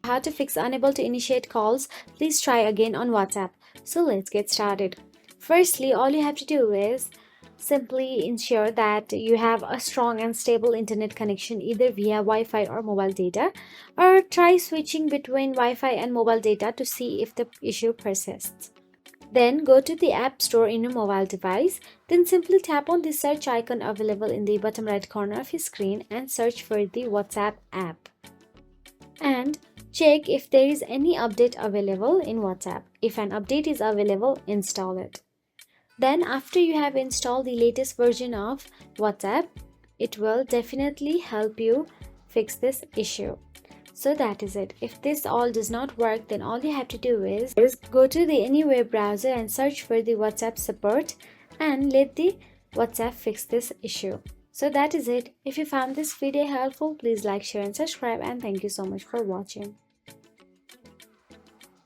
How to fix unable to initiate calls, please try again on WhatsApp. So let's get started. Firstly, all you have to do is simply ensure that you have a strong and stable internet connection either via Wi-Fi or mobile data, or try switching between Wi-Fi and mobile data to see if the issue persists. Then go to the App Store in your mobile device. Then simply tap on the search icon available in the bottom right corner of your screen and search for the WhatsApp app. And check if there is any update available in WhatsApp. If an update is available, install it. Then after you have installed the latest version of WhatsApp, it will definitely help you fix this issue. So that is it. If this all does not work, then all you have to do is go to the Anywhere browser and search for the WhatsApp support and let the WhatsApp fix this issue. So that is it. If you found this video helpful, please like, share and subscribe, and thank you so much for watching.